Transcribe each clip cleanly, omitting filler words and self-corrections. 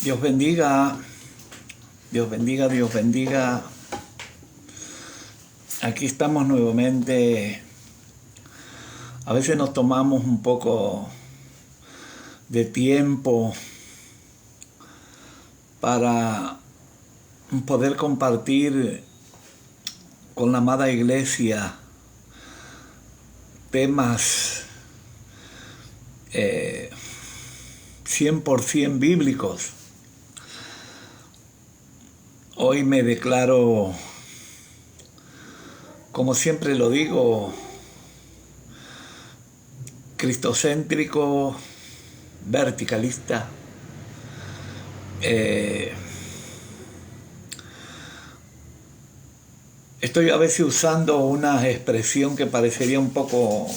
Dios bendiga, Dios bendiga, Dios bendiga. Aquí estamos nuevamente. A veces nos tomamos un poco de tiempo para poder compartir con la amada iglesia temas 100% bíblicos. Hoy me declaro, como siempre lo digo, cristocéntrico, verticalista. Estoy a veces usando una expresión que parecería un poco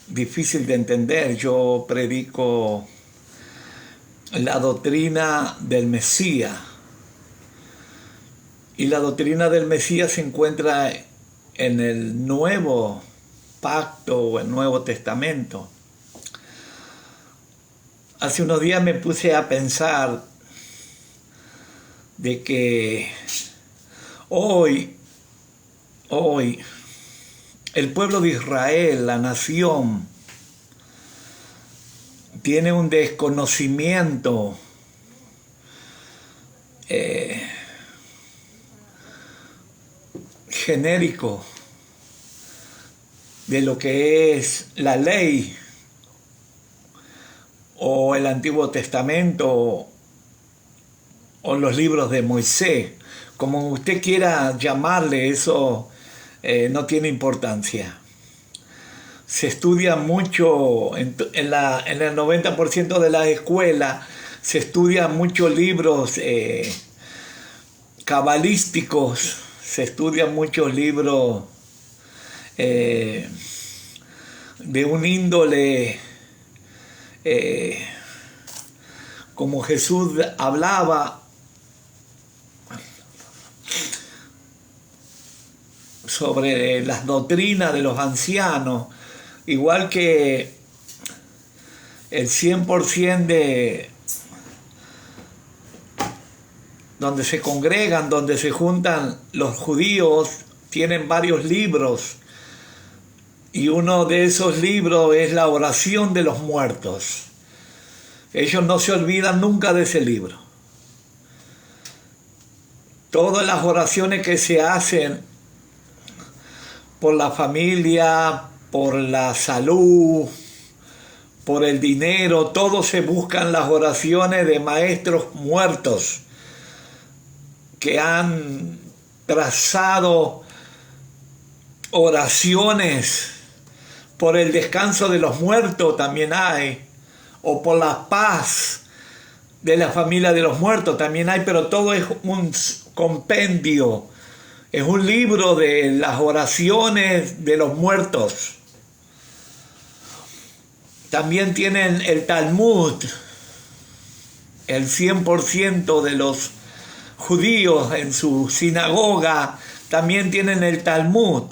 difícil de entender. Yo predico la doctrina del Mesías. Y la doctrina del Mesías se encuentra en el Nuevo Pacto o el Nuevo Testamento. Hace unos días me puse a pensar de que hoy el pueblo de Israel, la nación, tiene un desconocimiento genérico de lo que es la ley o el Antiguo Testamento o los libros de Moisés. Como usted quiera llamarle, eso no tiene importancia. Se estudia mucho, en el 90% de las escuelas, se estudian muchos libros cabalísticos, se estudian muchos libros de un índole como Jesús hablaba sobre las doctrinas de los ancianos, igual que el 100% de donde se congregan, donde se juntan los judíos, tienen varios libros, y uno de esos libros es la oración de los muertos. Ellos no se olvidan nunca de ese libro. Todas las oraciones que se hacen por la familia, por la salud, por el dinero, todos se buscan las oraciones de maestros muertos que han trazado oraciones por el descanso de los muertos, también hay, o por la paz de la familia de los muertos también hay, pero todo es un compendio, es un libro de las oraciones de los muertos. También tienen el Talmud. El 100% de los judíos en su sinagoga también tienen el Talmud.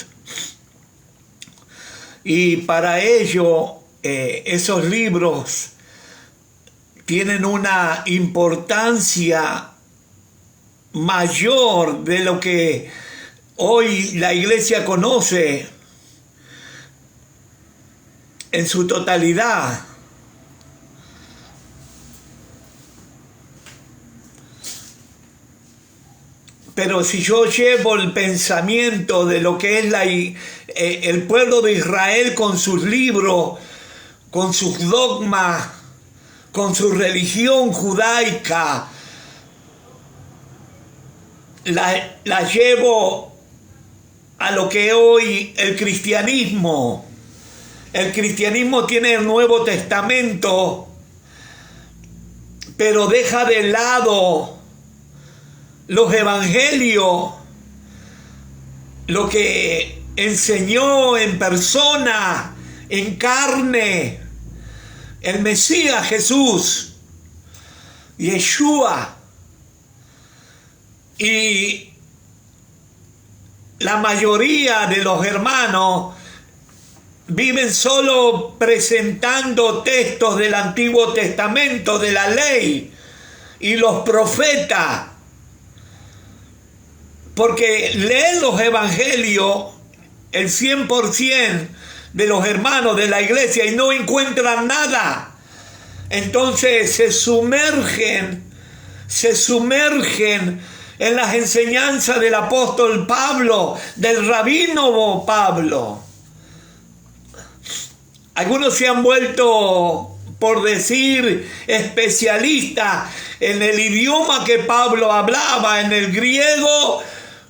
Y para ello esos libros tienen una importancia mayor de lo que hoy la iglesia conoce en su totalidad. Pero si yo llevo el pensamiento de lo que es el pueblo de Israel con sus libros, con sus dogmas, con su religión judaica, la llevo a lo que hoy el cristianismo. El cristianismo tiene el Nuevo Testamento, pero deja de lado los evangelios, lo que enseñó en persona, en carne, el Mesías Jesús, Yeshua. Y la mayoría de los hermanos viven solo presentando textos del Antiguo Testamento, de la ley y los profetas, porque leen los evangelios el 100% de los hermanos de la iglesia y no encuentran nada. Entonces se sumergen en las enseñanzas del apóstol Pablo, del rabino Pablo. Algunos se han vuelto, por decir, especialistas en el idioma que Pablo hablaba, en el griego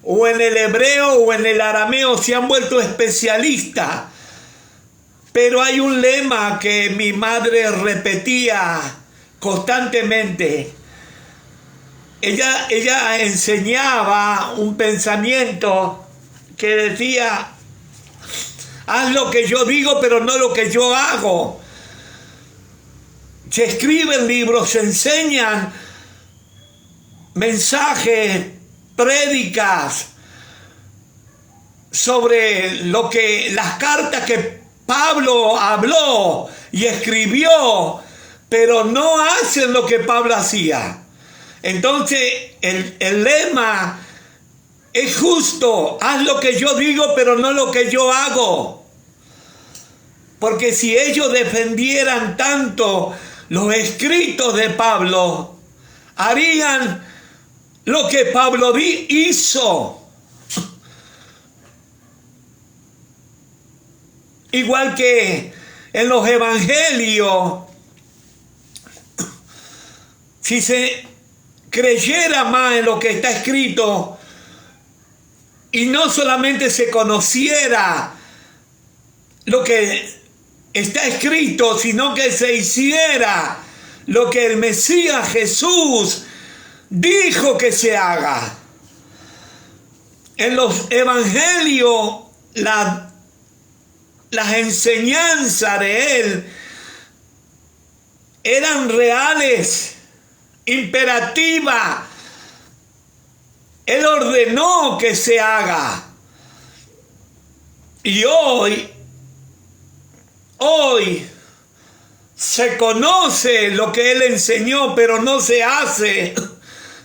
o en el hebreo o en el arameo, se han vuelto especialistas. Pero hay un lema que mi madre repetía constantemente. Ella enseñaba un pensamiento que decía: haz lo que yo digo, pero no lo que yo hago. Se escriben libros, se enseñan mensajes, prédicas sobre las cartas que Pablo habló y escribió, pero no hacen lo que Pablo hacía. Entonces el lema es justo: haz lo que yo digo, pero no lo que yo hago. Porque si ellos defendieran tanto los escritos de Pablo, harían lo que Pablo hizo. Igual que en los evangelios, si se creyera más en lo que está escrito y no solamente se conociera lo que está escrito, sino que se hiciera lo que el Mesías Jesús dijo que se haga. En los evangelios, las enseñanzas de él eran reales, imperativas. Él ordenó que se haga. Y hoy se conoce lo que él enseñó, pero no se hace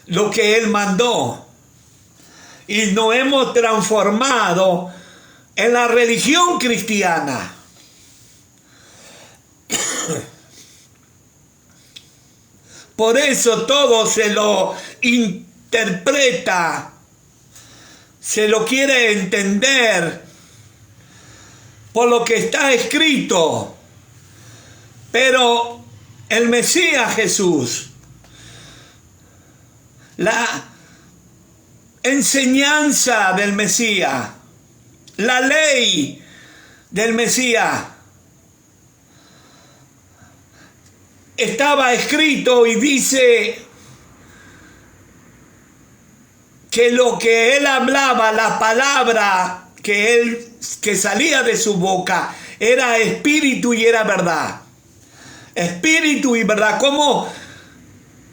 lo que él mandó. Y nos hemos transformado en la religión cristiana. Por eso todo se lo interpreta, se lo quiere entender por lo que está escrito. Pero el Mesías Jesús, la enseñanza del Mesías, la ley del Mesías, estaba escrito y dice que lo que él hablaba, la palabra que salía de su boca, era espíritu y era verdad. Espíritu y verdad. ¿Cómo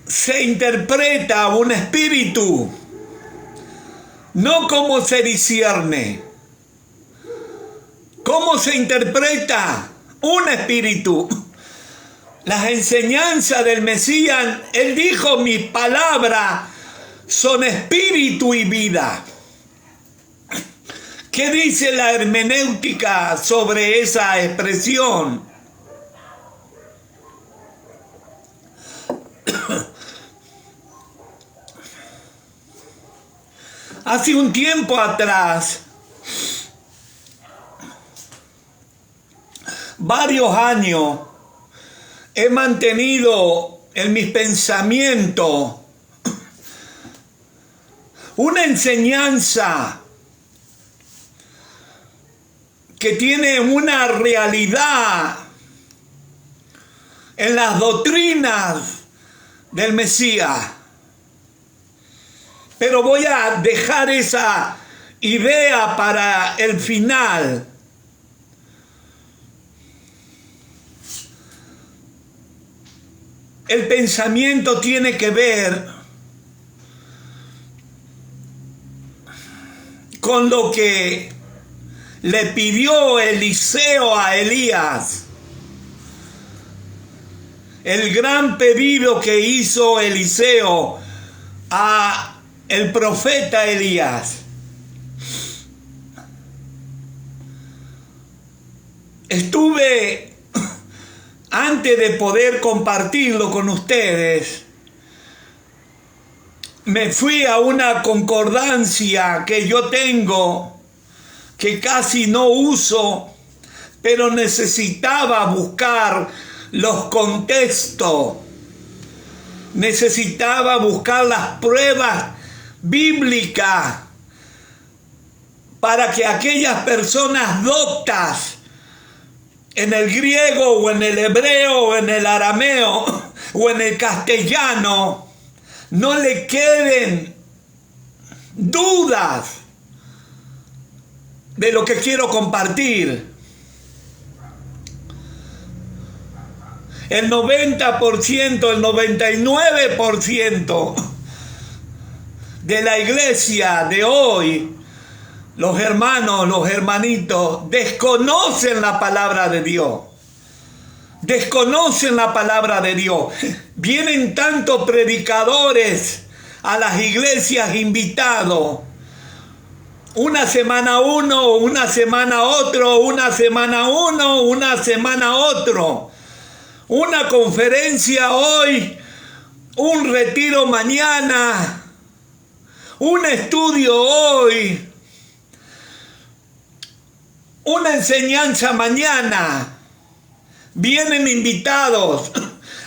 se interpreta un espíritu? No cómo se discierne. ¿Cómo se interpreta un espíritu? Las enseñanzas del Mesías, él dijo: mis palabras son espíritu y vida. ¿Qué dice la hermenéutica sobre esa expresión? Hace un tiempo atrás, varios años, he mantenido en mis pensamientos una enseñanza que tiene una realidad en las doctrinas del Mesías. Pero voy a dejar esa idea para el final. El pensamiento tiene que ver con lo que le pidió Eliseo a Elías. El gran pedido que hizo Eliseo a el profeta Elías. Estuve, antes de poder compartirlo con ustedes, me fui a una concordancia que yo tengo, que casi no uso, pero necesitaba buscar los contextos, necesitaba buscar las pruebas bíblicas para que aquellas personas doctas en el griego o en el hebreo o en el arameo o en el castellano no le queden dudas de lo que quiero compartir. El 90%, el 99% de la iglesia de hoy, los hermanos, los hermanitos, desconocen la palabra de Dios. Desconocen la palabra de Dios. Vienen tantos predicadores a las iglesias invitados. Una semana uno, una semana otro, una semana uno, una semana otro. Una conferencia hoy, un retiro mañana, un estudio hoy, una enseñanza mañana. Vienen invitados.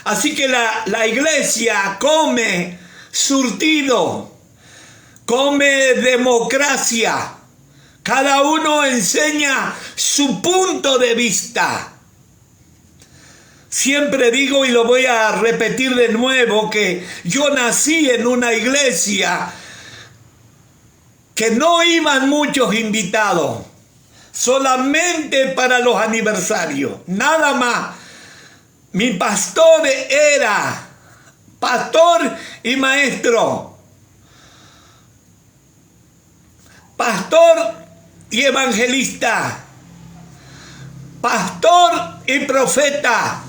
Así que la iglesia come surtido, come democracia. Cada uno enseña su punto de vista. Siempre digo, y lo voy a repetir de nuevo, que yo nací en una iglesia que no iban muchos invitados, solamente para los aniversarios, nada más. Mi pastor era pastor y maestro, pastor y evangelista, pastor y profeta,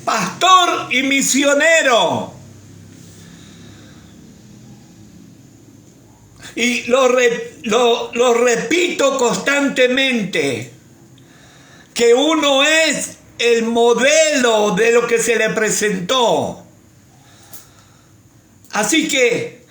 pastor y misionero. Y lo repito constantemente, que uno es el modelo de lo que se le presentó. Así que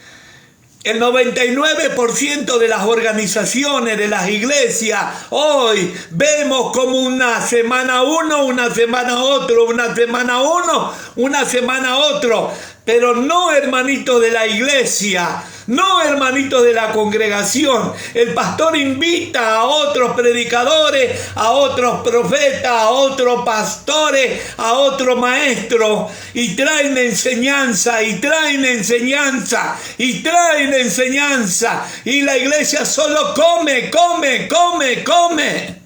el 99% de las organizaciones, de las iglesias, hoy vemos como una semana uno, una semana otro, una semana uno, una semana otro. Pero no, hermanito de la iglesia, no, hermanito de la congregación. El pastor invita a otros predicadores, a otros profetas, a otros pastores, a otros maestros, y traen enseñanza, y traen enseñanza, y traen enseñanza. Y la iglesia solo come, come, come, come.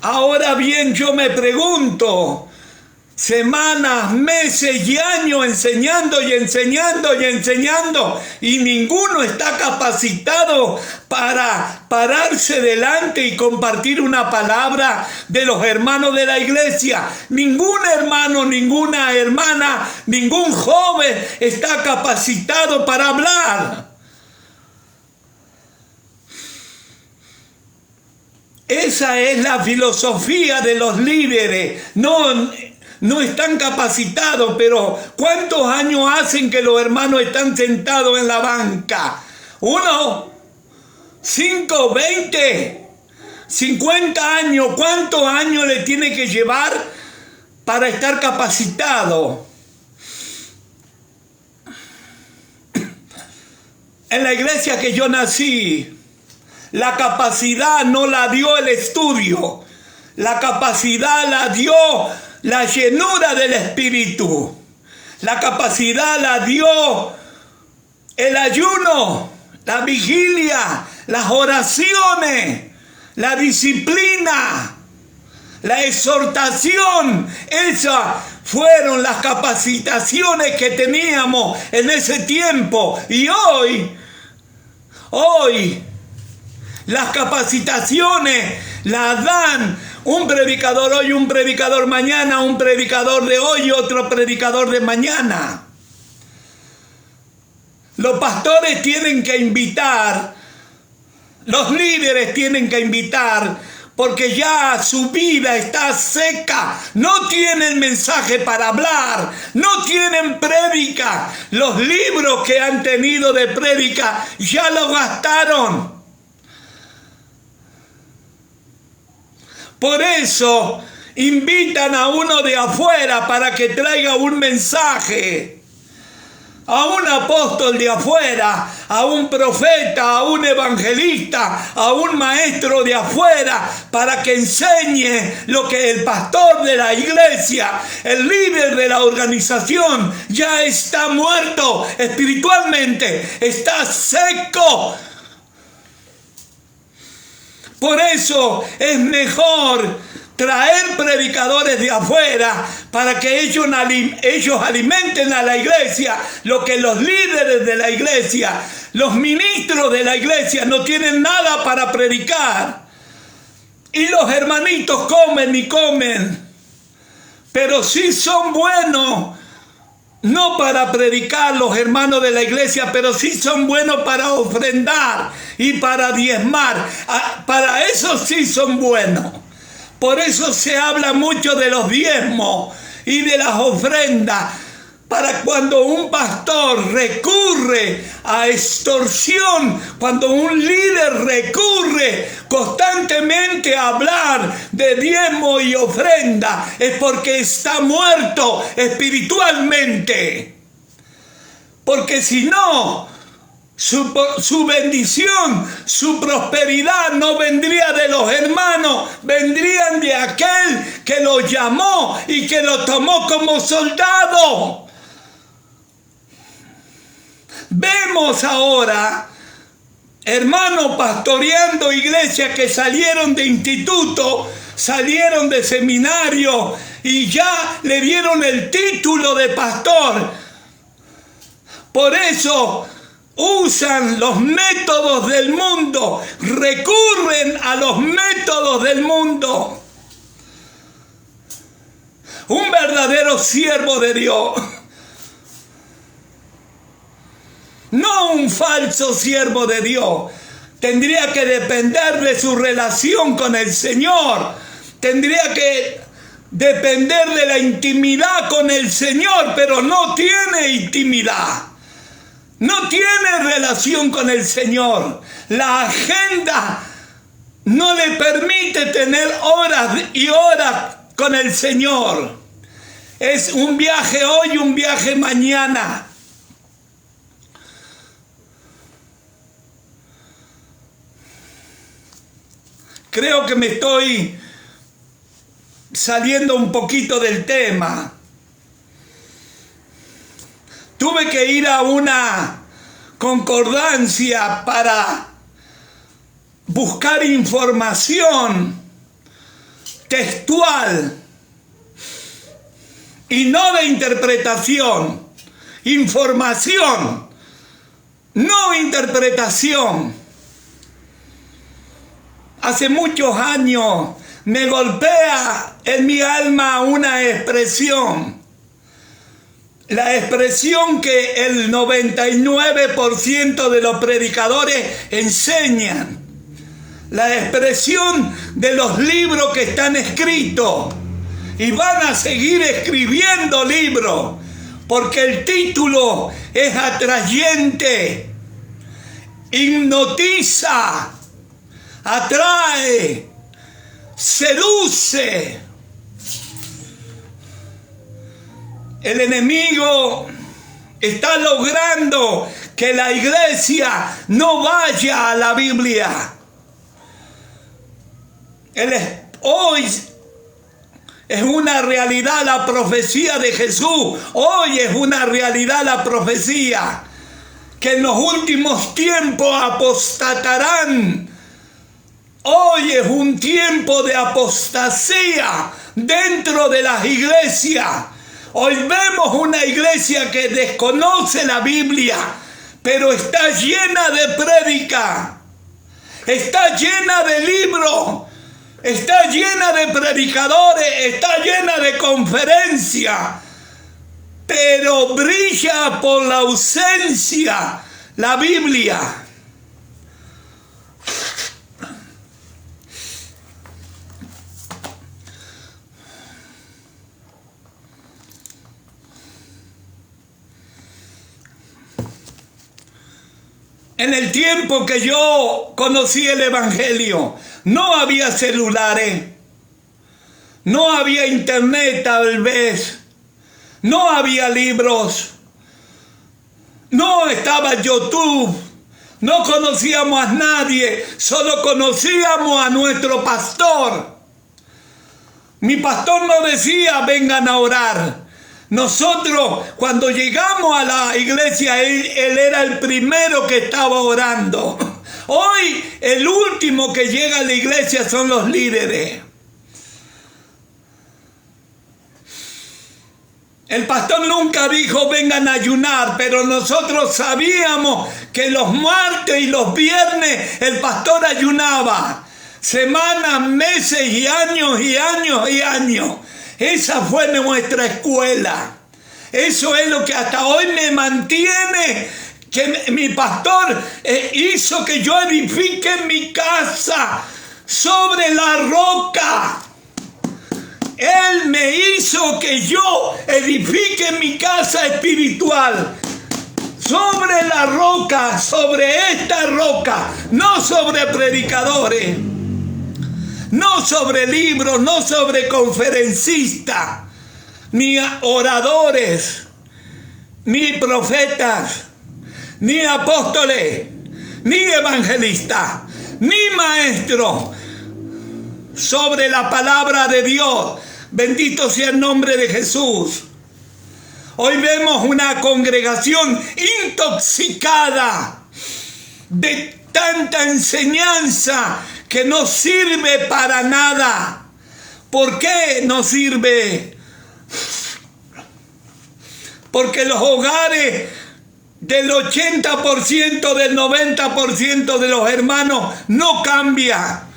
Ahora bien, yo me pregunto, semanas, meses y años enseñando y enseñando y enseñando, y ninguno está capacitado para pararse delante y compartir una palabra de los hermanos de la iglesia. Ningún hermano, ninguna hermana, ningún joven está capacitado para hablar. Esa es la filosofía de los líderes. No están capacitados, pero ¿cuántos años hacen que los hermanos están sentados en la banca? 1, 5, 20, 50 años. ¿Cuántos años le tiene que llevar para estar capacitado? En la iglesia que yo nací, la capacidad no la dio el estudio, la capacidad la dio la llenura del Espíritu. La capacidad la dio el ayuno, la vigilia, las oraciones, la disciplina, la exhortación. Esas fueron las capacitaciones que teníamos en ese tiempo. Y hoy Hoy las capacitaciones las dan un predicador hoy, un predicador mañana, un predicador de hoy y otro predicador de mañana. Los pastores tienen que invitar, los líderes tienen que invitar, porque ya su vida está seca, no tienen mensaje para hablar, no tienen prédica. Los libros que han tenido de prédica ya los gastaron. Por eso invitan a uno de afuera para que traiga un mensaje. A un apóstol de afuera, a un profeta, a un evangelista, a un maestro de afuera, para que enseñe lo que el pastor de la iglesia, el líder de la organización, ya está muerto espiritualmente, está seco. Por eso es mejor traer predicadores de afuera para que ellos alimenten a la iglesia lo que los líderes de la iglesia, los ministros de la iglesia no tienen nada para predicar. Y los hermanitos comen y comen, pero sí son buenos, no para predicar los hermanos de la iglesia, pero sí son buenos para ofrendar y para diezmar. Para eso sí son buenos. Por eso se habla mucho de los diezmos y de las ofrendas. Para cuando un pastor recurre a extorsión, cuando un líder recurre constantemente a hablar de diezmo y ofrenda, es porque está muerto espiritualmente. Porque si no, su bendición, su prosperidad no vendría de los hermanos, vendrían de aquel que lo llamó y que lo tomó como soldado. Vemos ahora hermanos pastoreando iglesias que salieron de instituto, salieron de seminario y ya le dieron el título de pastor. Por eso usan los métodos del mundo, recurren a los métodos del mundo. Un verdadero siervo de Dios, no un falso siervo de Dios, tendría que depender de su relación con el Señor, tendría que depender de la intimidad con el Señor, pero no tiene intimidad. No tiene relación con el Señor. La agenda no le permite tener horas y horas con el Señor. Es un viaje hoy, un viaje mañana. Creo que me estoy saliendo un poquito del tema. Tuve que ir a una concordancia para buscar información textual y no de interpretación. Información, no interpretación. Hace muchos años me golpea en mi alma una expresión. La expresión que el 99% de los predicadores enseñan. La expresión de los libros que están escritos. Y van a seguir escribiendo libros. Porque el título es atrayente. Hipnotiza. Atrae. Seduce. El enemigo está logrando que la iglesia no vaya a la Biblia. Hoy es una realidad la profecía de Jesús. Hoy es una realidad la profecía. Que en los últimos tiempos apostatarán. Hoy es un tiempo de apostasía dentro de las iglesias. Hoy vemos una iglesia que desconoce la Biblia, pero está llena de prédica, está llena de libros, está llena de predicadores, está llena de conferencias, pero brilla por la ausencia la Biblia. En el tiempo que yo conocí el Evangelio, no había celulares, no había internet tal vez, no había libros, no estaba YouTube, no conocíamos a nadie, solo conocíamos a nuestro pastor. Mi pastor no decía vengan a orar. Nosotros, cuando llegamos a la iglesia, él era el primero que estaba orando. Hoy, el último que llega a la iglesia son los líderes. El pastor nunca dijo vengan a ayunar, pero nosotros sabíamos que los martes y los viernes el pastor ayunaba. Semanas, meses y años y años y años. Esa fue nuestra escuela. Eso es lo que hasta hoy me mantiene, que mi pastor hizo que yo edifique mi casa sobre la roca. Él me hizo que yo edifique mi casa espiritual sobre la roca, sobre esta roca, no sobre predicadores. No sobre libros, no sobre conferencistas, ni oradores, ni profetas, ni apóstoles, ni evangelistas, ni maestros. Sobre la palabra de Dios. Bendito sea el nombre de Jesús. Hoy vemos una congregación intoxicada de tanta enseñanza que no sirve para nada. ¿Por qué no sirve? Porque los hogares del 80%, del 90% de los hermanos no cambian.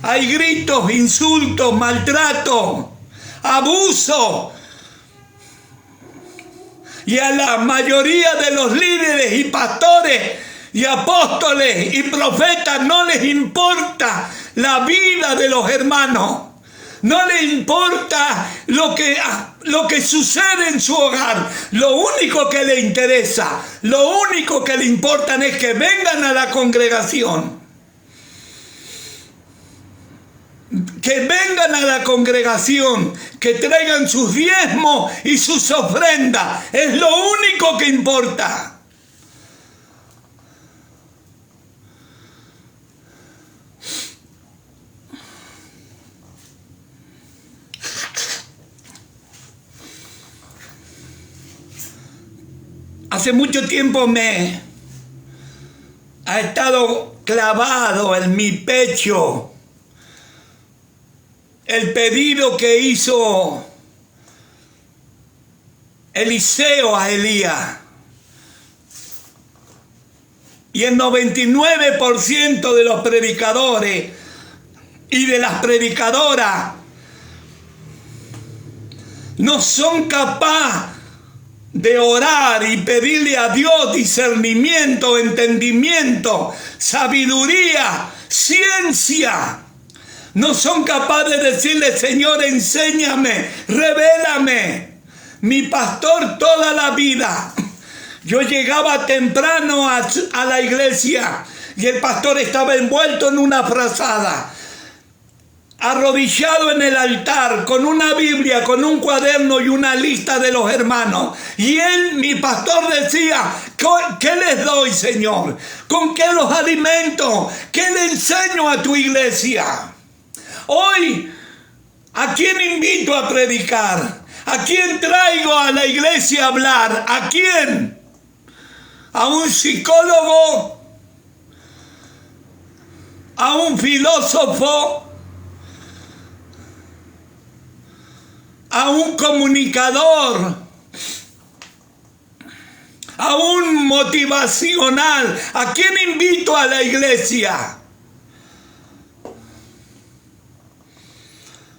Hay gritos, insultos, maltrato, abuso. Y a la mayoría de los líderes y pastores y apóstoles y profetas no les importa la vida de los hermanos. No les importa lo que sucede en su hogar. Lo único que les interesa, lo único que le importa es que vengan a la congregación. Que vengan a la congregación, que traigan sus diezmos y sus ofrendas. Es lo único que importa. Hace mucho tiempo me ha estado clavado en mi pecho el pedido que hizo Eliseo a Elías. Y el 99% de los predicadores y de las predicadoras no son capaces de orar y pedirle a Dios discernimiento, entendimiento, sabiduría, ciencia. No son capaces de decirle, Señor, enséñame, revélame. Mi pastor toda la vida, yo llegaba temprano a la iglesia y el pastor estaba envuelto en una frazada, arrodillado en el altar, con una Biblia, con un cuaderno y una lista de los hermanos. Y él, mi pastor, decía, ¿qué les doy, Señor? ¿Con qué los alimento? ¿Qué le enseño a tu iglesia? Hoy, ¿a quién invito a predicar? ¿A quién traigo a la iglesia a hablar? ¿A quién? ¿A un psicólogo? ¿A un filósofo? ¿A un comunicador? aún motivacional. ¿A quién invito a la iglesia?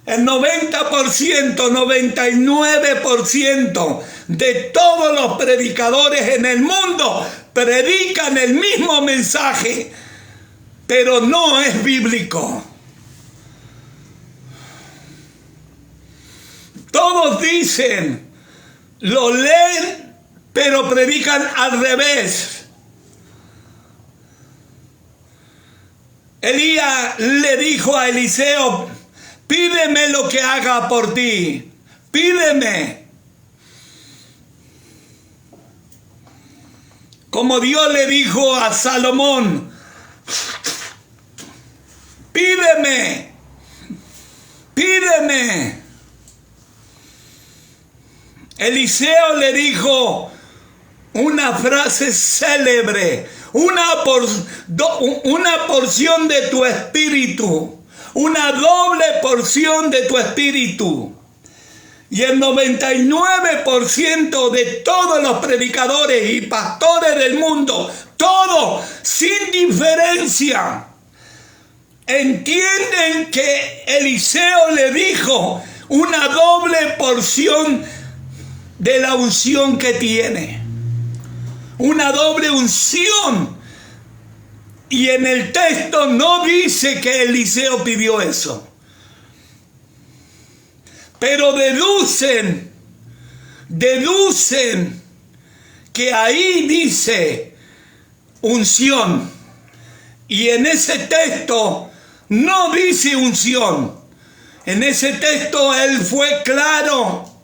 El 90%, 99% de todos los predicadores en el mundo predican el mismo mensaje, pero no es bíblico. Todos dicen, lo leen, pero predican al revés. Elías le dijo a Eliseo, pídeme lo que haga por ti, pídeme. Como Dios le dijo a Salomón, pídeme, pídeme. Eliseo le dijo una frase célebre, una porción de tu espíritu, una doble porción de tu espíritu. Y el 99% de todos los predicadores y pastores del mundo, todos, sin diferencia, entienden que Eliseo le dijo una doble porción de la unción que tiene. Una doble unción. Y en el texto no dice que Eliseo pidió eso. Pero deducen que ahí dice unción. Y en ese texto no dice unción. En ese texto él fue claro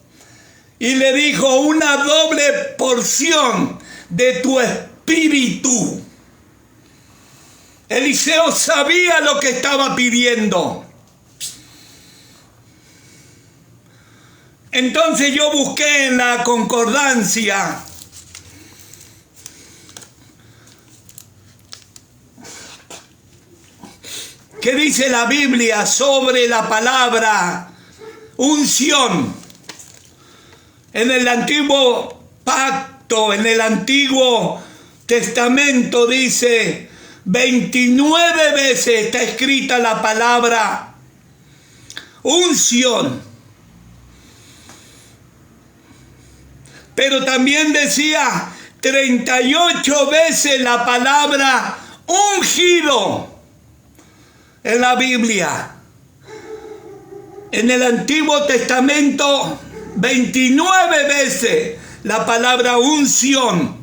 y le dijo una doble porción de tu espíritu. Eliseo sabía lo que estaba pidiendo. Entonces yo busqué en la concordancia ¿qué dice la Biblia sobre la palabra unción? En el antiguo pacto, en el antiguo testamento dice 29 veces está escrita la palabra unción. Pero también decía 38 veces la palabra ungido en la Biblia. En el Antiguo Testamento 29 veces la palabra unción.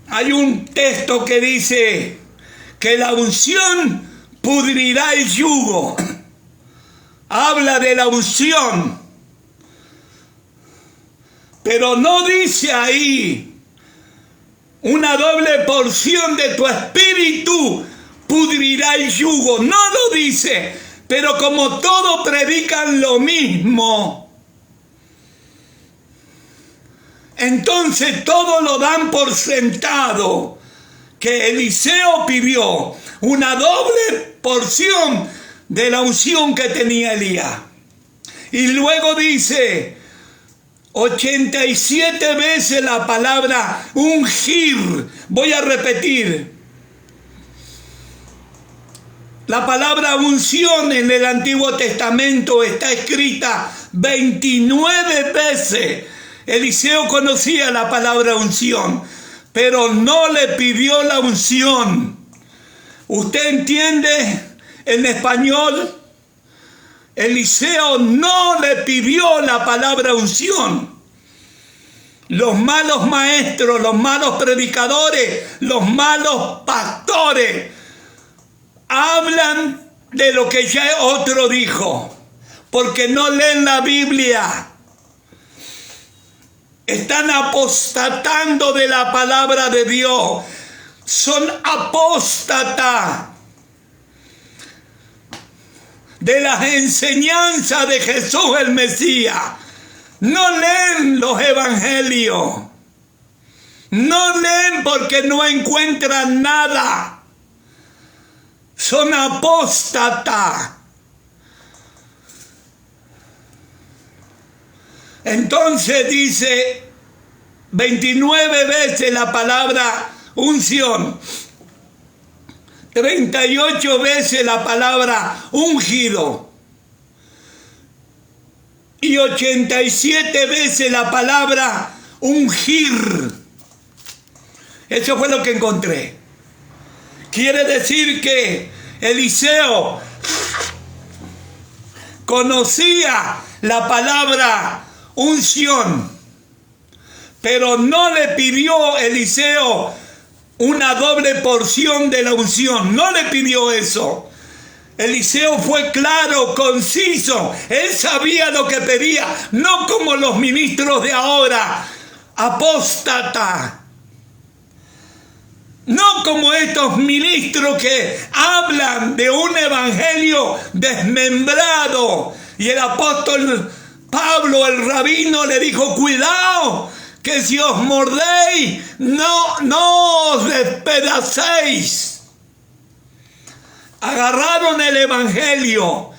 Hay un texto que dice que la unción pudrirá el yugo. Habla de la unción. Pero no dice ahí una doble porción de tu espíritu pudrirá el yugo. No lo dice. Pero como todos predican lo mismo, entonces todos lo dan por sentado que Eliseo pidió una doble porción de la unción que tenía Elías. Y luego dice 87 veces la palabra ungir. Voy a repetir. La palabra unción en el Antiguo Testamento está escrita 29 veces. Eliseo conocía la palabra unción, pero no le pidió la unción. ¿Usted entiende en español? Eliseo no le pidió la palabra unción. Los malos maestros, los malos predicadores, los malos pastores hablan de lo que ya otro dijo, porque no leen la Biblia. Están apostatando de la palabra de Dios. Son apóstatas de las enseñanzas de Jesús el Mesías. No leen los evangelios. No leen porque no encuentran nada. Son apóstatas. Entonces dice 29 veces la palabra unción, 38 veces la palabra ungido y 87 veces la palabra ungir. Eso fue lo que encontré. Quiere decir que Eliseo conocía la palabra unción, pero no le pidió Eliseo una doble porción de la unción. No le pidió eso. Eliseo fue claro, conciso. Él sabía lo que pedía, no como los ministros de ahora, apóstata. No como estos ministros que hablan de un evangelio desmembrado. Y el apóstol Pablo, el rabino, le dijo: cuidado, que si os mordéis, no os despedacéis. Agarraron el evangelio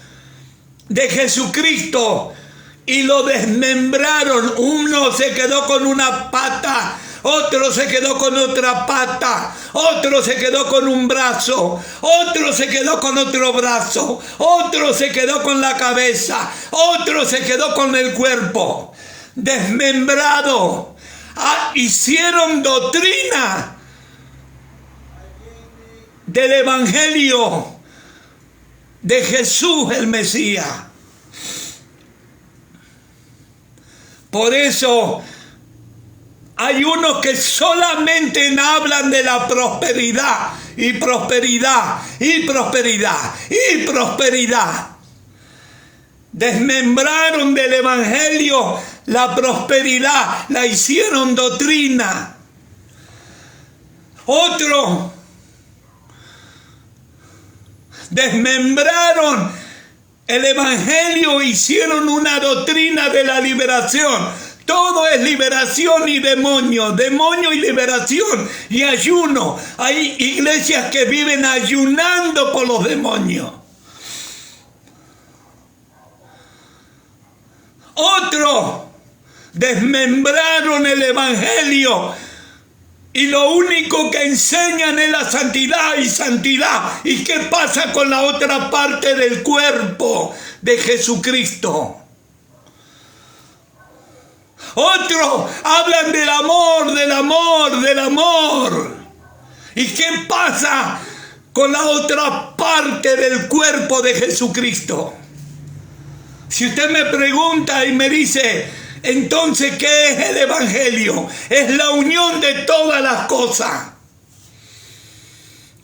de Jesucristo y lo desmembraron. Uno se quedó con una pata, otro se quedó con otra pata, otro se quedó con un brazo, otro se quedó con otro brazo, otro se quedó con la cabeza, otro se quedó con el cuerpo. Desmembrado. Hicieron doctrina del evangelio de Jesús el Mesías. Por eso hay unos que solamente hablan de la prosperidad y prosperidad y prosperidad y prosperidad. Desmembraron del evangelio la prosperidad, la hicieron doctrina. Otro, desmembraron el evangelio, hicieron una doctrina de la liberación. Todo es liberación y demonio y liberación y ayuno. Hay iglesias que viven ayunando por los demonios. Otro, desmembraron el evangelio y lo único que enseñan es la santidad y santidad. ¿Y qué pasa con la otra parte del cuerpo de Jesucristo? Otros hablan del amor, del amor, del amor. ¿Y qué pasa con la otra parte del cuerpo de Jesucristo? Si usted me pregunta y me dice, entonces, ¿qué es el evangelio? Es la unión de todas las cosas.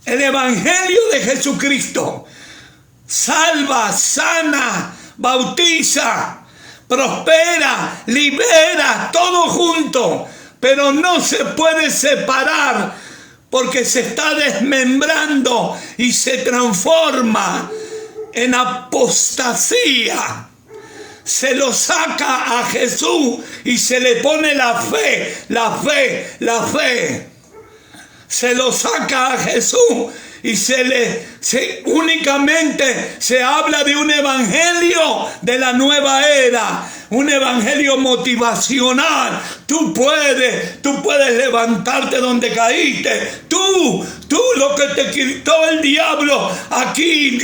El evangelio de Jesucristo salva, sana, bautiza, prospera, libera, todo junto. Pero no se puede separar porque se está desmembrando y se transforma en apostasía. Se lo saca a Jesús y se le pone la fe. Se lo saca a Jesús y únicamente se habla de un evangelio de la nueva era, un evangelio motivacional. Tú puedes levantarte donde caíste. Tú lo que te quitó el diablo, aquí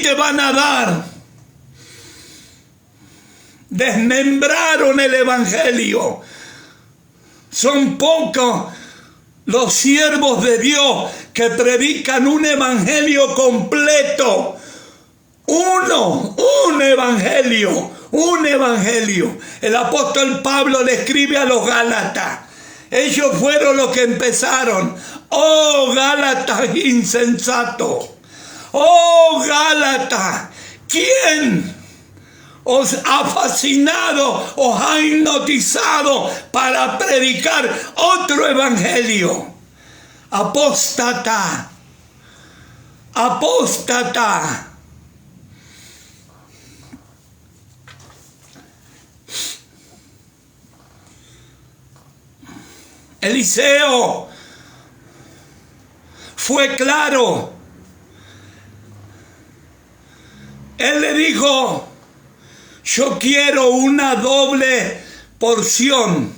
te van a dar. Desmembraron el evangelio. Son pocos los siervos de Dios que predican un evangelio completo. Un evangelio. El apóstol Pablo le escribe a los Gálatas. Ellos fueron los que empezaron. Oh Gálatas insensato. Oh Gálatas, ¿quién os ha fascinado, os ha hipnotizado para predicar otro evangelio? Apóstata. Eliseo fue claro. Él le dijo: yo quiero una doble porción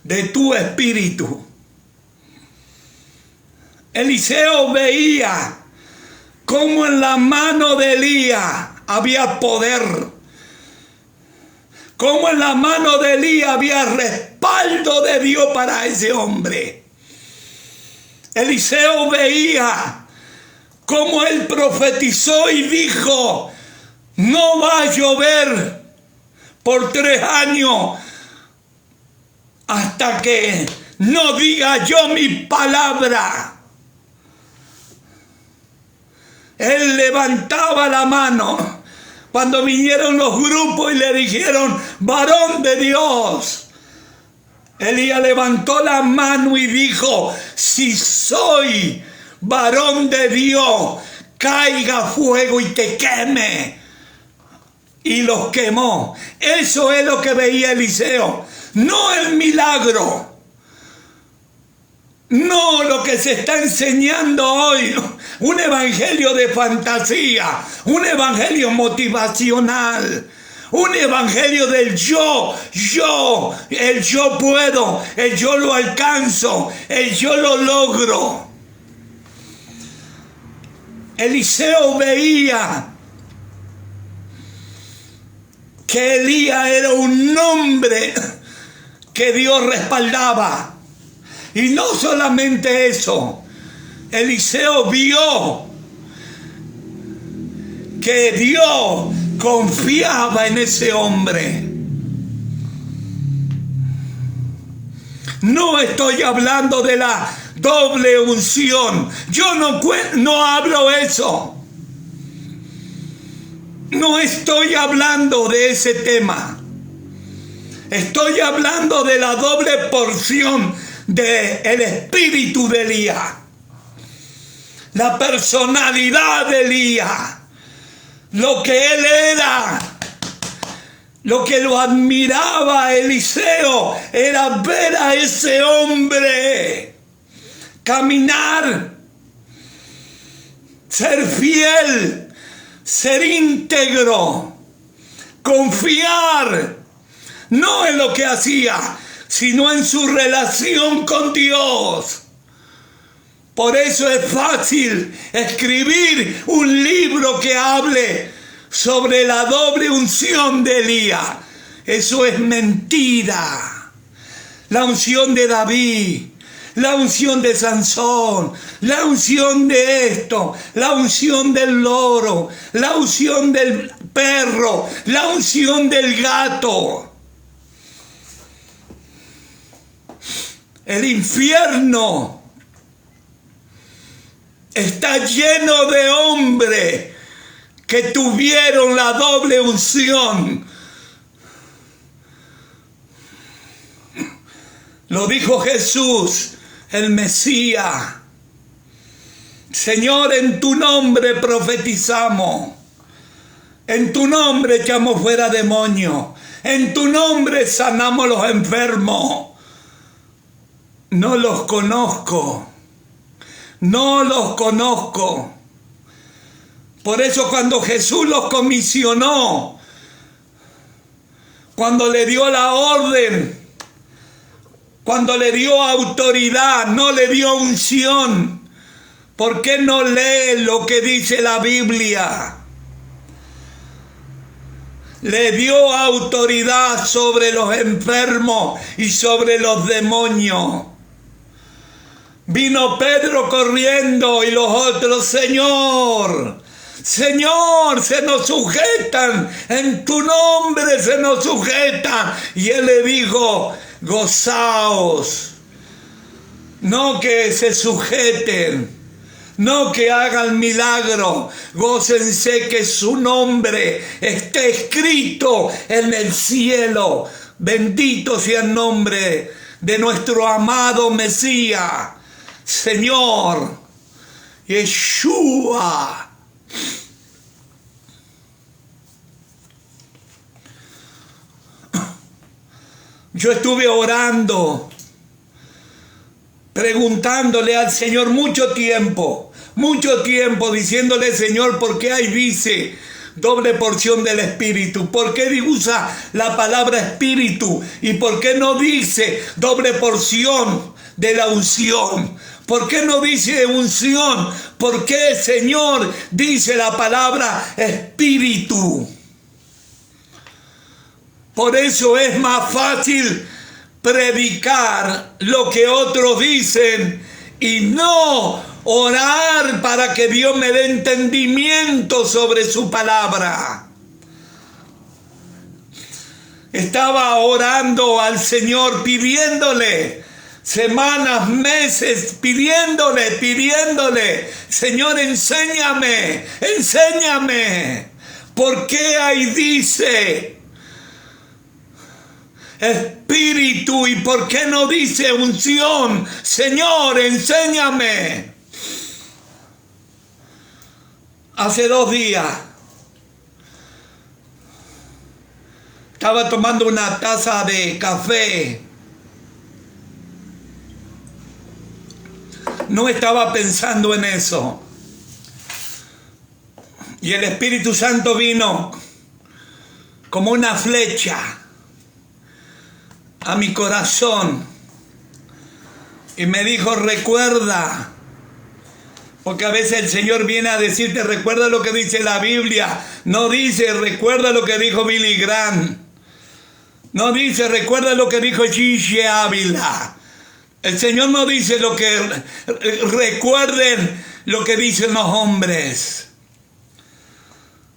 de tu espíritu. Eliseo veía cómo en la mano de Elías había poder, cómo en la mano de Elías había respaldo de Dios para ese hombre. Eliseo veía cómo él profetizó y dijo: no va a llover por 3 años hasta que no diga yo mi palabra. Él levantaba la mano cuando vinieron los grupos y le dijeron: varón de Dios. Elías levantó la mano y dijo: si soy varón de Dios, caiga fuego y te queme. Y los quemó. Eso es lo que veía Eliseo. No el milagro. No lo que se está enseñando hoy. Un evangelio de fantasía. Un evangelio motivacional. Un evangelio del yo, el yo puedo, el yo lo alcanzo, el yo lo logro. Eliseo veía que Elías era un hombre que Dios respaldaba. Y no solamente eso, Eliseo vio que Dios confiaba en ese hombre. No estoy hablando de la doble unción. Yo no hablo eso. No estoy hablando de ese tema. Estoy hablando de la doble porción del espíritu de Elías. La personalidad de Elías. Lo que él era. Lo que lo admiraba a Eliseo era ver a ese hombre caminar, ser fiel, ser íntegro, confiar, no en lo que hacía, sino en su relación con Dios. Por eso es fácil escribir un libro que hable sobre la doble unción de Elías. Eso es mentira. La unción de David, la unción de Sansón, la unción de esto, la unción del loro, la unción del perro, la unción del gato. El infierno está lleno de hombres que tuvieron la doble unción. Lo dijo Jesús, el Mesías. Señor, en tu nombre profetizamos. En tu nombre echamos fuera demonios. En tu nombre sanamos los enfermos. No los conozco. No los conozco. Por eso cuando Jesús los comisionó, cuando le dio la orden, cuando le dio autoridad, no le dio unción, ¿por qué no lee lo que dice la Biblia? Le dio autoridad sobre los enfermos y sobre los demonios. Vino Pedro corriendo y los otros: Señor, Señor, se nos sujetan, en tu nombre se nos sujetan. Y él le dijo: gozaos, no que se sujeten, no que hagan milagro, gócense que su nombre esté escrito en el cielo. Bendito sea el nombre de nuestro amado Mesías, Señor Yeshua. Yo estuve orando, preguntándole al Señor mucho tiempo, diciéndole: Señor, ¿por qué hay dice doble porción del Espíritu? ¿Por qué usa la palabra Espíritu? ¿Y por qué no dice doble porción de la unción? ¿Por qué no dice unción? ¿Por qué, Señor, dice la palabra Espíritu? Por eso es más fácil predicar lo que otros dicen y no orar para que Dios me dé entendimiento sobre su palabra. Estaba orando al Señor, pidiéndole semanas, meses, pidiéndole, Señor, enséñame. ¿Por qué ahí dice Espíritu y por qué no dice unción? Señor, enséñame. Hace 2 días estaba tomando una taza de café. No estaba pensando en eso. Y el Espíritu Santo vino como una flecha a mi corazón y me dijo, recuerda, porque a veces el Señor viene a decirte, recuerda lo que dice la Biblia. No dice, recuerda lo que dijo Billy Graham. No dice, recuerda lo que dijo Gigi Ávila. El Señor no dice recuerden lo que dicen los hombres.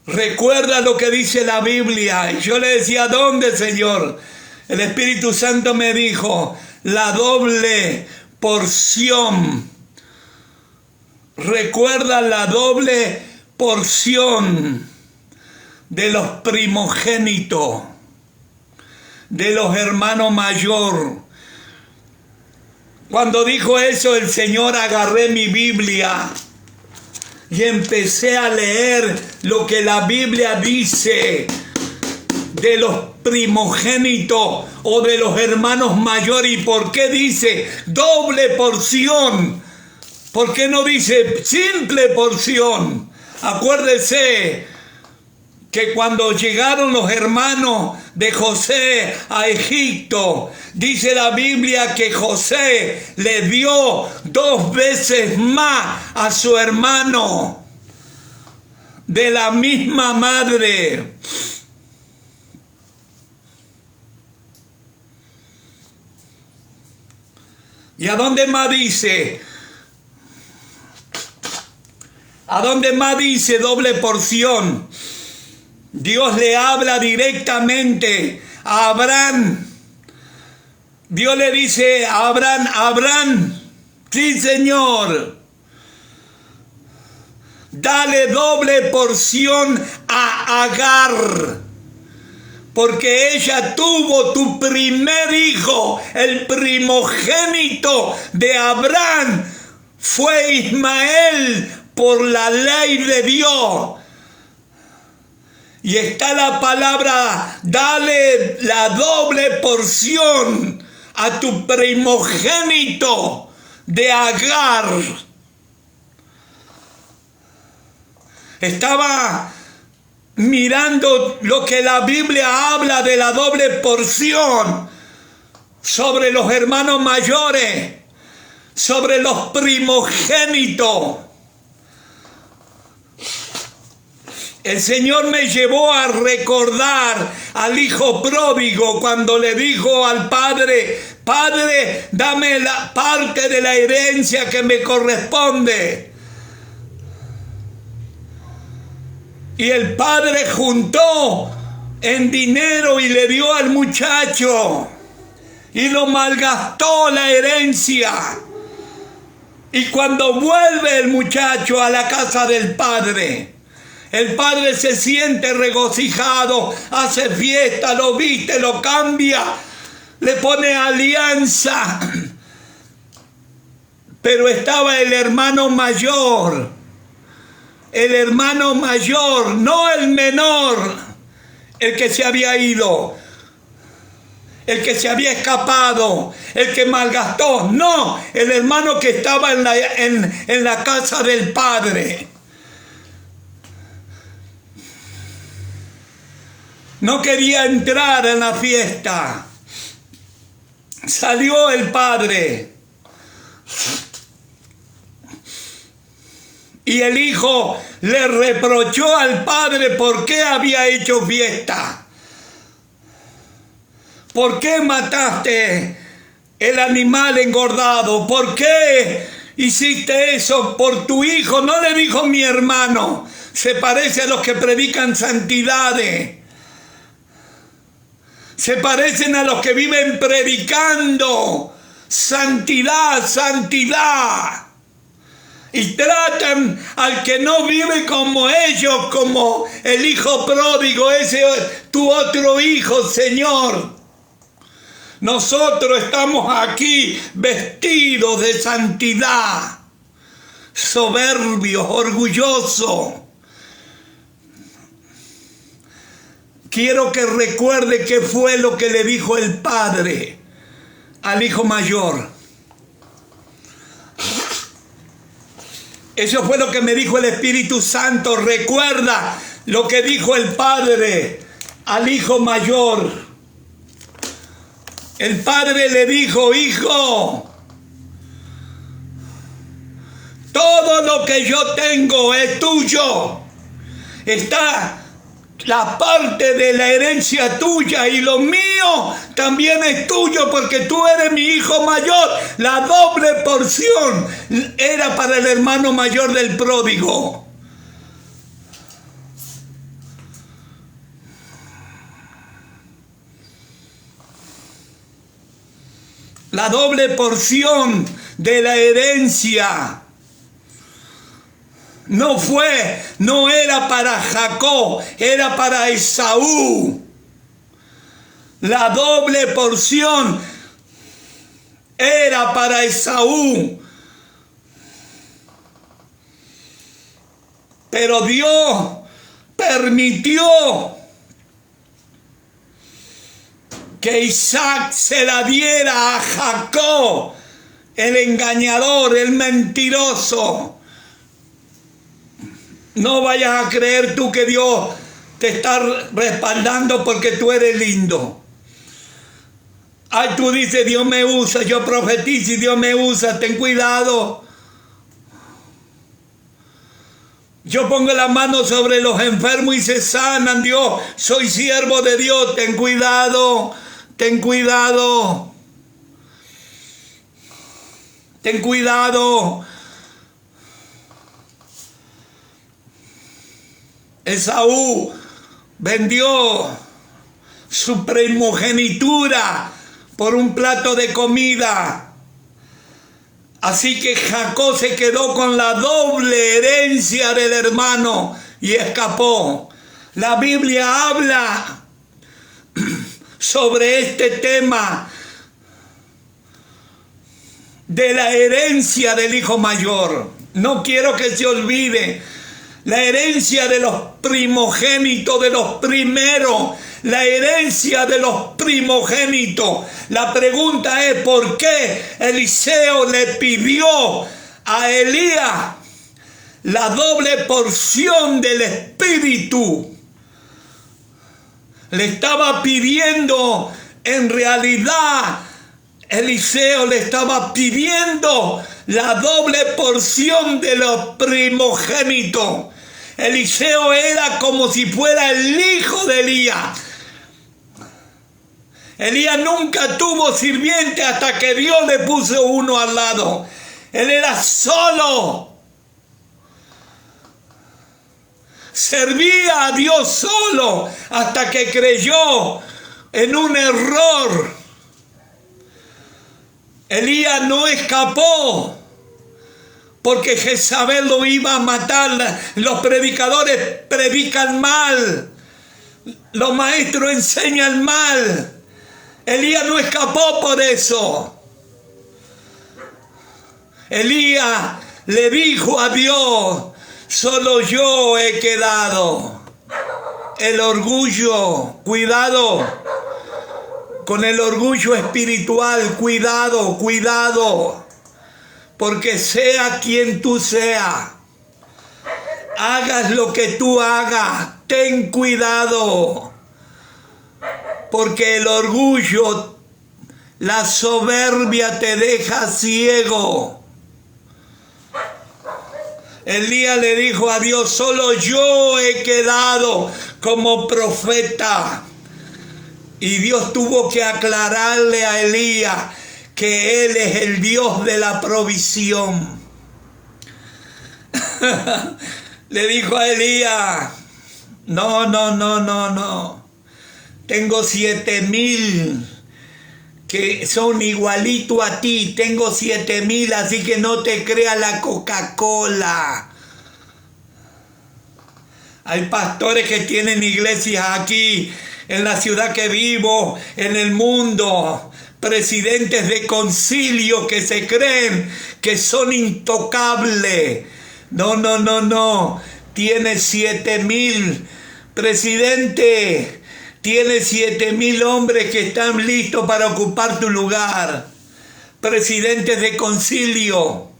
Recuerda lo que dice la Biblia. Y yo le decía, ¿dónde, Señor? El Espíritu Santo me dijo, la doble porción. Recuerda la doble porción de los primogénitos, de los hermanos mayor. Cuando dijo eso, el Señor, agarré mi Biblia y empecé a leer lo que la Biblia dice de los primogénitos o de los hermanos mayores. ¿Y por qué dice doble porción? ¿Por qué no dice simple porción? Acuérdese que cuando llegaron los hermanos de José a Egipto, dice la Biblia que José le dio 2 veces más a su hermano de la misma madre. ¿Y a dónde más dice? ¿A dónde más dice doble porción? Dios le habla directamente a Abraham. Dios le dice a Abraham, sí, Señor, dale doble porción a Agar, porque ella tuvo tu primer hijo, el primogénito de Abraham, fue Ismael por la ley de Dios. Y está la palabra, dale la doble porción a tu primogénito de Agar. Estaba mirando lo que la Biblia habla de la doble porción sobre los hermanos mayores, sobre los primogénitos. El Señor me llevó a recordar al hijo pródigo cuando le dijo al padre, Padre, dame la parte de la herencia que me corresponde. Y el padre juntó en dinero y le dio al muchacho y lo malgastó la herencia. Y cuando vuelve el muchacho a la casa del padre, el padre se siente regocijado, hace fiesta, lo viste, lo cambia, le pone alianza. Pero estaba el hermano mayor, no el menor, el que se había ido, el que se había escapado, el que malgastó. No, el hermano que estaba en la casa del padre. no quería entrar en la fiesta. Salió el padre. Y el hijo le reprochó al padre por qué había hecho fiesta. ¿Por qué mataste el animal engordado? ¿Por qué hiciste eso por tu hijo? No le dijo mi hermano. Se parece a los que predican santidades. Se parecen a los que viven predicando santidad, santidad. Y tratan al que no vive como ellos, como el hijo pródigo, ese tu otro hijo, Señor. Nosotros estamos aquí vestidos de santidad, soberbios, orgullosos. Quiero que recuerde qué fue lo que le dijo el padre al hijo mayor. Eso fue lo que me dijo el Espíritu Santo. Recuerda lo que dijo el padre al hijo mayor. El padre le dijo: hijo, todo lo que yo tengo es tuyo. Está la parte de la herencia tuya y lo mío también es tuyo porque tú eres mi hijo mayor. La doble porción era para el hermano mayor del pródigo. La doble porción de la herencia no era para Jacob, era para Esaú. La doble porción era para Esaú. Pero Dios permitió que Isaac se la diera a Jacob, el engañador, el mentiroso. No vayas a creer tú que Dios te está respaldando porque tú eres lindo. Ay, tú dices, Dios me usa, yo profetizo y Dios me usa, ten cuidado. Yo pongo la mano sobre los enfermos y se sanan, Dios, soy siervo de Dios, ten cuidado, ten cuidado. Ten cuidado. Esaú vendió su primogenitura por un plato de comida. Así que Jacob se quedó con la doble herencia del hermano y escapó. La Biblia habla sobre este tema de la herencia del hijo mayor. No quiero que se olvide. La herencia de los primogénitos, de los primeros. La herencia de los primogénitos. La pregunta es: ¿por qué Eliseo le pidió a Elías la doble porción del Espíritu? Le estaba pidiendo, en realidad, Eliseo le estaba pidiendo la doble porción de los primogénitos. Eliseo era como si fuera el hijo de Elías. Elías nunca tuvo sirviente hasta que Dios le puso uno al lado. Él era solo. Servía a Dios solo hasta que creyó en un error. Elías no escapó porque Jezabel lo iba a matar. Los predicadores predican mal. Los maestros enseñan mal. Elías no escapó por eso. Elías le dijo a Dios: solo yo he quedado. El orgullo, cuidado con el orgullo espiritual, cuidado, cuidado. Porque sea quien tú seas, hagas lo que tú hagas, ten cuidado. porque el orgullo, la soberbia te deja ciego. Elías le dijo a Dios, solo yo he quedado como profeta. Y Dios tuvo que aclararle a Elías que Él es el Dios de la provisión. Le dijo a Elías, no. Tengo 7,000 que son igualito a ti. Tengo 7,000, así que no te creas la Coca-Cola. Hay pastores que tienen iglesias aquí, en la ciudad que vivo, en el mundo. Presidentes de concilio que se creen que son intocables. No. Tiene 7,000. Presidente, tiene 7,000 hombres que están listos para ocupar tu lugar. Presidentes de concilio.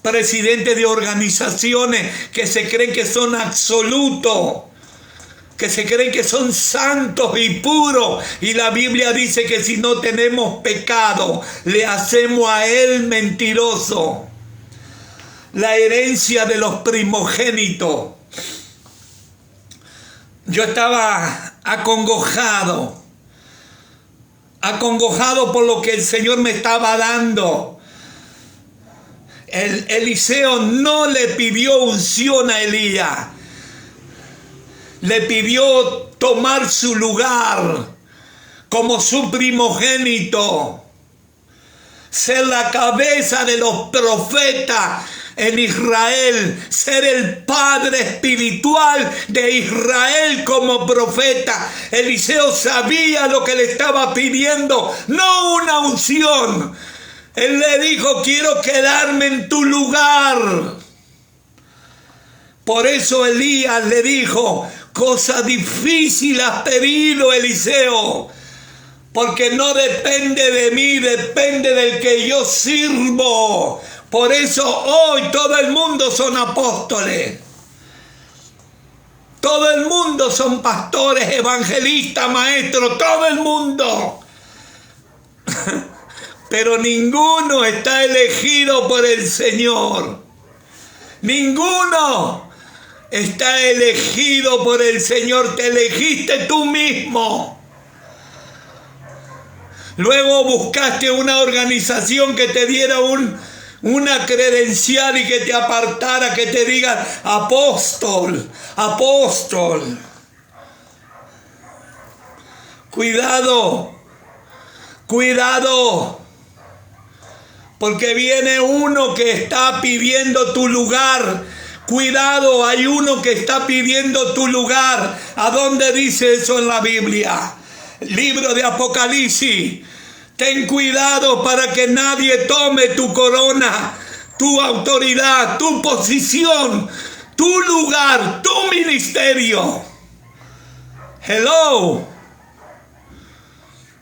Presidentes de organizaciones que se creen que son absolutos. Que se creen que son santos y puros. Y la Biblia dice que si no tenemos pecado, le hacemos a Él mentiroso. La herencia de los primogénitos. Yo estaba acongojado por lo que el Señor me estaba dando. Eliseo no le pidió unción a Elías. Le pidió tomar su lugar como su primogénito, ser la cabeza de los profetas en Israel, ser el padre espiritual de Israel como profeta. Eliseo sabía lo que le estaba pidiendo, no una unción. Él le dijo, quiero quedarme en tu lugar. Por eso Elías le dijo, cosa difícil has pedido, Eliseo, porque no depende de mí, depende del que yo sirvo. Por eso hoy todo el mundo son apóstoles. Todo el mundo son pastores, evangelistas, maestros, todo el mundo. Pero ninguno está elegido por el Señor. Ninguno está elegido por el Señor. Te elegiste tú mismo. Luego buscaste una organización que te diera una credencial y que te apartara, que te diga apóstol. Cuidado. Porque viene uno que está pidiendo tu lugar. Cuidado, hay uno que está pidiendo tu lugar. ¿A dónde dice eso en la Biblia? Libro de Apocalipsis. Ten cuidado para que nadie tome tu corona, tu autoridad, tu posición, tu lugar, tu ministerio. Hello.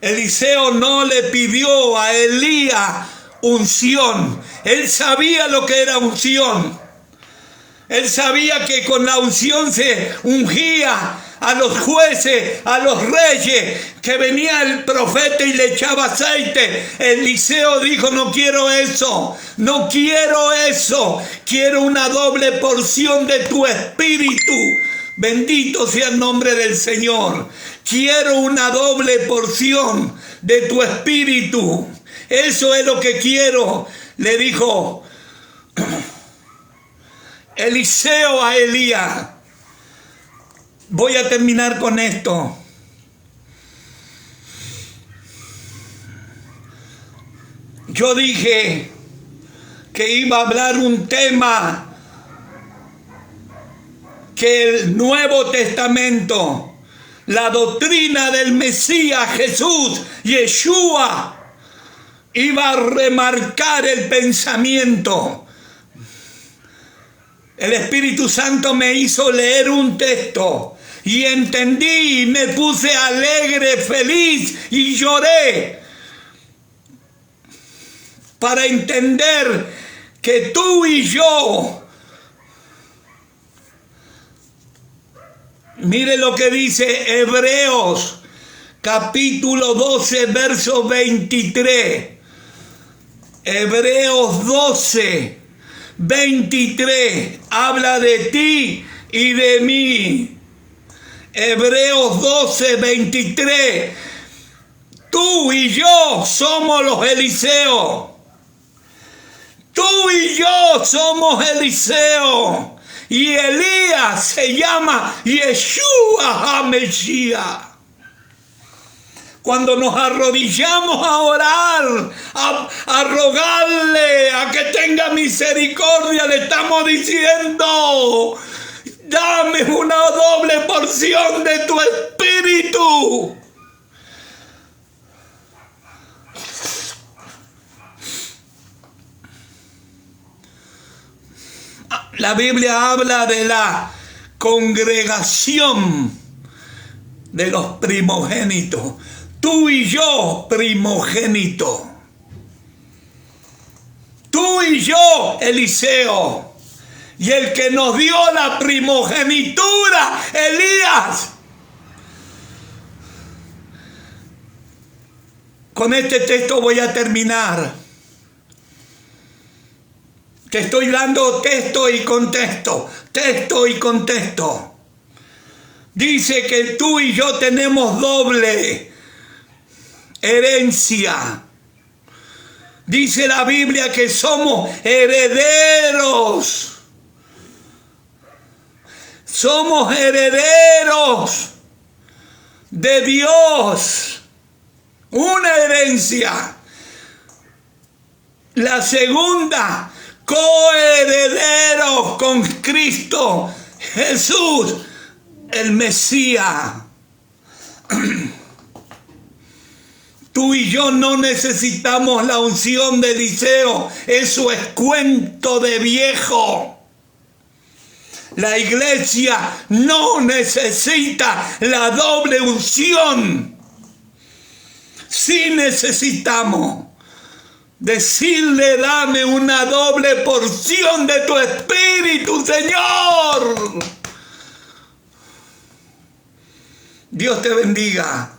Eliseo no le pidió a Elías unción. Él sabía lo que era unción. Él sabía que con la unción se ungía a los jueces, a los reyes, que venía el profeta y le echaba aceite. Eliseo dijo, no quiero eso, quiero una doble porción de tu espíritu. Bendito sea el nombre del Señor. Quiero una doble porción de tu espíritu. Eso es lo que quiero, le dijo Eliseo a Elías. Voy a terminar con esto. Yo dije que iba a hablar un tema que el Nuevo Testamento, la doctrina del Mesías Jesús, Yeshua, iba a remarcar el pensamiento. El Espíritu Santo me hizo leer un texto y entendí y me puse alegre, feliz y lloré para entender que tú y yo, mire lo que dice Hebreos capítulo 12, verso 23. Hebreos 12, 23. Habla de ti y de mí. Hebreos 12, 23. Tú y yo somos los Eliseos. Tú y yo somos Eliseo. Y Elías se llama Yeshua HaMashiach. Cuando nos arrodillamos a orar, a rogarle a que tenga misericordia, le estamos diciendo: dame una doble porción de tu espíritu. La Biblia habla de la congregación de los primogénitos. Tú y yo, primogénito. Tú y yo, Eliseo. Y el que nos dio la primogenitura, Elías. Con este texto voy a terminar. Te estoy dando texto y contexto. Texto y contexto. Dice que tú y yo tenemos doble herencia. Dice la Biblia que somos herederos. Somos herederos de Dios. Una herencia. La segunda, coherederos con Cristo Jesús, el Mesías. Tú y yo no necesitamos la unción de Eliseo. Eso es cuento de viejo. La iglesia no necesita la doble unción. Sí necesitamos decirle: dame una doble porción de tu espíritu, Señor. Dios te bendiga.